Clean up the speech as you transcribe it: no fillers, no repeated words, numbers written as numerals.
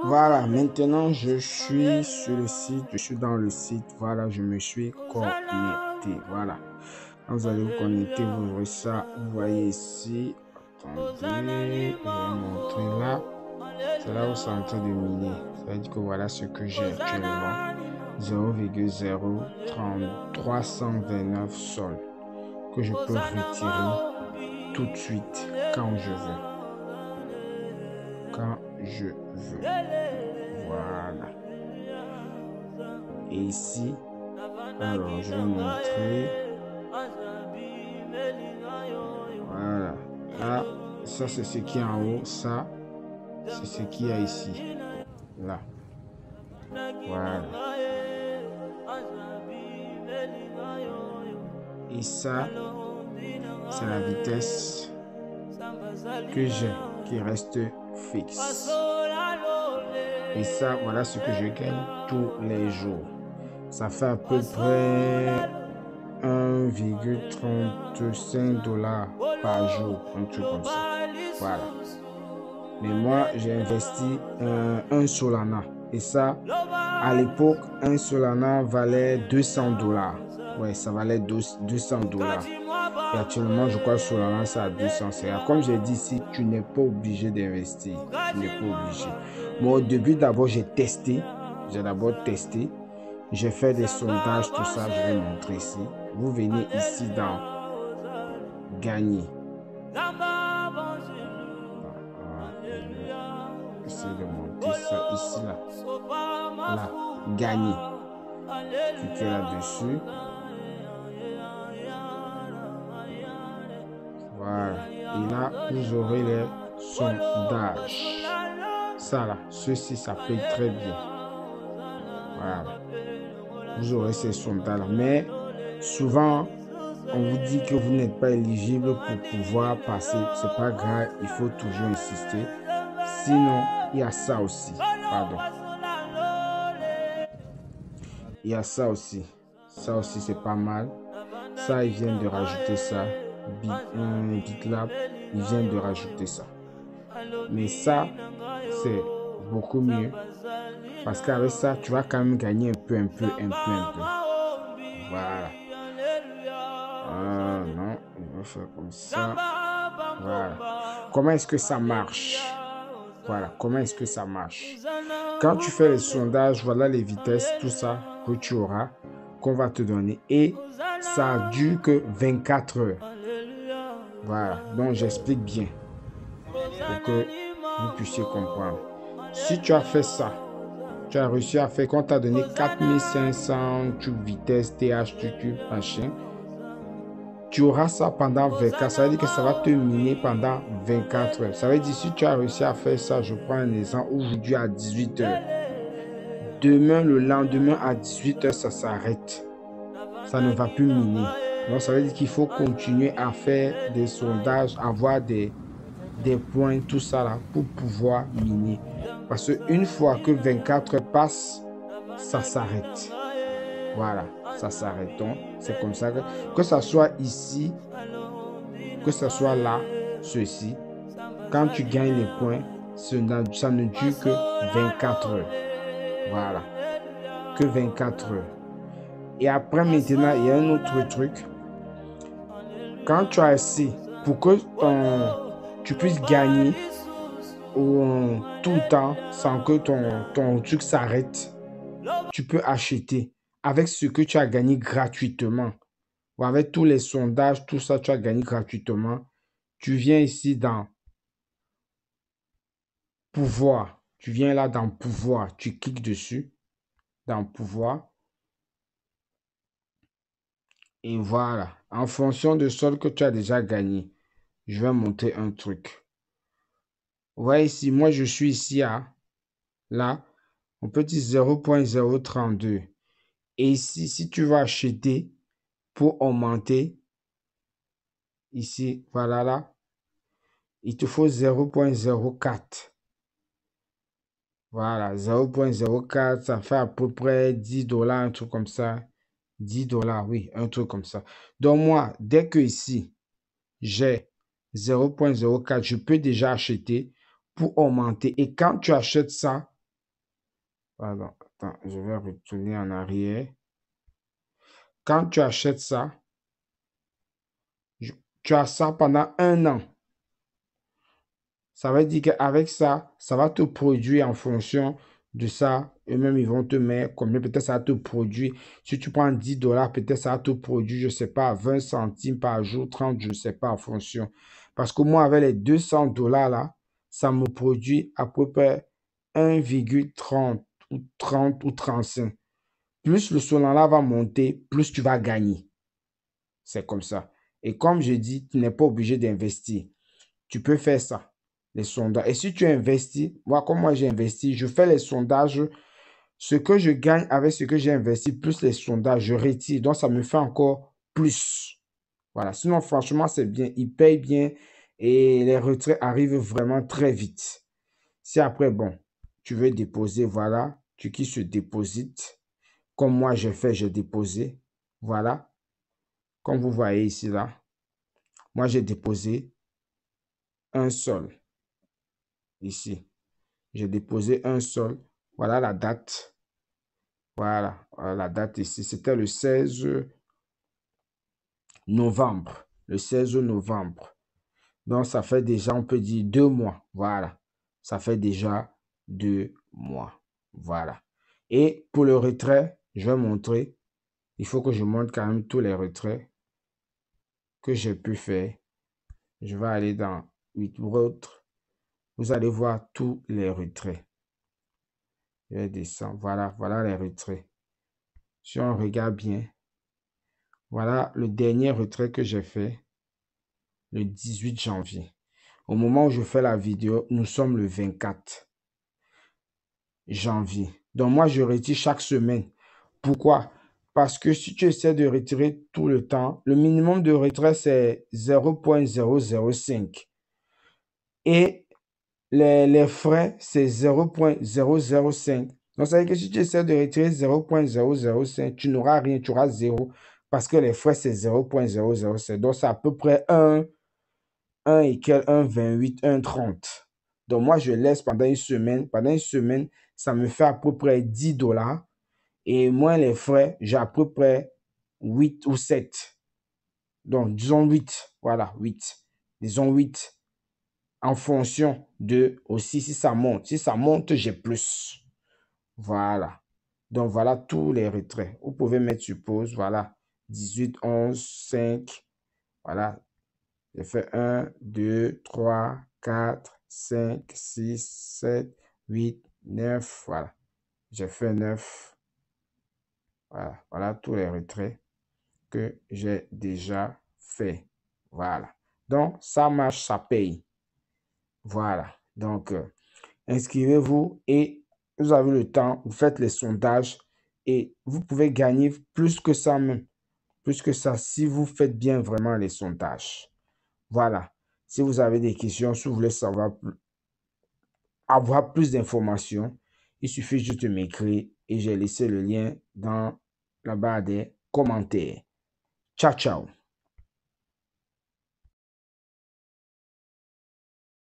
Voilà, maintenant je suis sur le site, je suis dans le site, voilà, je me suis connecté, voilà. Quand vous allez vous connecter, vous aurez ça, vous voyez ici, attendez, je vais montrer là, c'est là où c'est en train de miner, ça veut dire que voilà ce que j'ai actuellement, 0,0329 sols, que je peux retirer tout de suite, quand je veux. Quand je veux. Voilà. Et ici, alors je vais montrer. Voilà. Là, ça c'est ce qui est en haut. Ça, c'est ce qu'il y a ici. Là. Voilà. Et ça, c'est la vitesse que j'ai, qui reste fixe. Et ça, voilà ce que je gagne tous les jours. Ça fait à peu près 1,35 $ par jour, un truc comme ça. Voilà. Mais moi, j'ai investi un Solana. Et ça, à l'époque, un Solana valait 200 $. Ouais, ça valait 200 $. Et actuellement, je crois que Solana, c'est à 250. Comme j'ai dit ici, tu n'es pas obligé d'investir. Tu n'es pas obligé. Moi, au début, d'abord, j'ai testé. J'ai d'abord testé. J'ai fait des sondages, tout ça, je vais montrer ici. Vous venez ici dans Gagner. Essayer de monter ça ici, là. Là, Gagner. Cliquez là-dessus. Voilà. Et là, vous aurez les sondages. Ça là, ceci, ça paye très bien. Voilà. Vous aurez ces sondages-là. Mais souvent, on vous dit que vous n'êtes pas éligible pour pouvoir passer. C'est pas grave, il faut toujours insister. Sinon, il y a ça aussi. Pardon. Il y a ça aussi. Ça aussi, c'est pas mal. Ça, ils viennent de rajouter ça. BitLab, ils viennent de rajouter ça. Mais ça, c'est beaucoup mieux. Parce qu'avec ça, tu vas quand même gagner un peu. Voilà. Ah non, on va faire comme ça. Voilà. Comment est-ce que ça marche? Voilà, comment est-ce que ça marche? Quand tu fais les sondages, voilà les vitesses, tout ça que tu auras, qu'on va te donner. Et ça dure que 24 heures. Voilà, donc j'explique bien pour que vous puissiez comprendre. Si tu as fait ça, tu as réussi à faire, qu'on t'a donné 4500 vitesse, TH, machin, tu auras ça pendant 24. Ça veut dire que ça va te miner pendant 24 heures. Ça veut dire si tu as réussi à faire ça, je prends un exemple, aujourd'hui à 18 heures. Demain, le lendemain à 18 heures, ça s'arrête. Ça ne va plus miner. Donc, ça veut dire qu'il faut continuer à faire des sondages, avoir des points, tout ça là, pour pouvoir miner. Parce qu'une fois que 24 heures passent, ça s'arrête. Voilà, ça s'arrête. Donc, c'est comme ça que ça soit ici, que ça soit là, ceci. Quand tu gagnes les points, ça ne dure que 24 heures. Voilà, que 24 heures. Et après, maintenant, il y a un autre truc. Quand tu as assez, pour que tu puisses gagner tout le temps sans que ton truc s'arrête, tu peux acheter avec ce que tu as gagné gratuitement. Ou avec tous les sondages, tout ça, tu as gagné gratuitement. Tu viens ici dans pouvoir. Tu viens là dans pouvoir. Tu cliques dessus. Dans pouvoir. Et voilà. En fonction de ce que tu as déjà gagné, je vais monter un truc. Vous voyez ici, moi je suis ici à là. On peut dire 0.032. Et ici, si tu vas acheter pour augmenter, ici, voilà là, il te faut 0.04. Voilà, 0.04, ça fait à peu près 10 $, un truc comme ça. 10 $, oui, un truc comme ça. Donc moi, dès que ici, j'ai 0.04, je peux déjà acheter pour augmenter. Et quand tu achètes ça, pardon, attends, je vais retourner en arrière. Quand tu achètes ça, tu as ça pendant 1 an. Ça veut dire qu'avec ça, ça va te produire en fonction de ça. Eux-mêmes, ils vont te mettre combien. Peut-être ça va te produire. Si tu prends 10 $, peut-être ça va te produire, je ne sais pas, 20 centimes par jour, 30, je ne sais pas, en fonction. Parce que moi, avec les 200 $ là, ça me produit à peu près 1,30 ou 30 ou 35. Plus le Solana va monter, plus tu vas gagner. C'est comme ça. Et comme je dis, tu n'es pas obligé d'investir. Tu peux faire ça, les sondages. Et si tu investis, moi, comme moi j'ai investi, je fais les sondages. Ce que je gagne avec ce que j'ai investi, plus les sondages, je retire. Donc, ça me fait encore plus. Voilà. Sinon, franchement, c'est bien. Ils payent bien et les retraits arrivent vraiment très vite. Si après, bon, tu veux déposer, voilà, tu cliques sur déposite. Comme moi, j'ai déposé. Voilà. Comme vous voyez ici, là. Moi, j'ai déposé un seul. Ici. J'ai déposé un seul. Voilà la date. Voilà, la date ici. C'était le 16 novembre. Le 16 novembre. Donc, ça fait déjà, on peut dire 2 mois. Voilà. Ça fait déjà 2 mois. Voilà. Et pour le retrait, je vais montrer. Il faut que je montre quand même tous les retraits que j'ai pu faire. Je vais aller dans 8 autres. Vous allez voir tous les retraits. Je vais descendre. Voilà, voilà les retraits. Si on regarde bien, voilà le dernier retrait que j'ai fait le 18 janvier. Au moment où je fais la vidéo, nous sommes le 24 janvier. Donc moi, je retire chaque semaine. Pourquoi? Parce que si tu essaies de retirer tout le temps, le minimum de retrait, c'est 0,005. Et les frais, c'est 0,005. Donc, ça veut dire que si tu essaies de retirer 0,005, tu n'auras rien, tu auras 0 parce que les frais, c'est 0,005. Donc, c'est à peu près 1 et quel 1,28, 1,30. Donc, moi, je laisse pendant une semaine. Pendant une semaine, ça me fait à peu près 10 $. Et moins les frais, j'ai à peu près 8 ou 7. Donc, disons 8. Voilà, 8. Disons 8. En fonction de aussi si ça monte. Si ça monte, j'ai plus. Voilà. Donc, voilà tous les retraits. Vous pouvez mettre sur pause. Voilà. 18, 11, 5. Voilà. J'ai fait 1, 2, 3, 4, 5, 6, 7, 8, 9. Voilà. J'ai fait 9. Voilà. Voilà tous les retraits que j'ai déjà fait. Voilà. Donc, ça marche, ça paye. Voilà. Donc, inscrivez-vous et vous avez le temps, vous faites les sondages et vous pouvez gagner plus que ça même. Plus que ça si vous faites bien vraiment les sondages. Voilà. Si vous avez des questions, si vous voulez avoir plus d'informations, il suffit juste de m'écrire et j'ai laissé le lien dans la barre des commentaires. Ciao, ciao.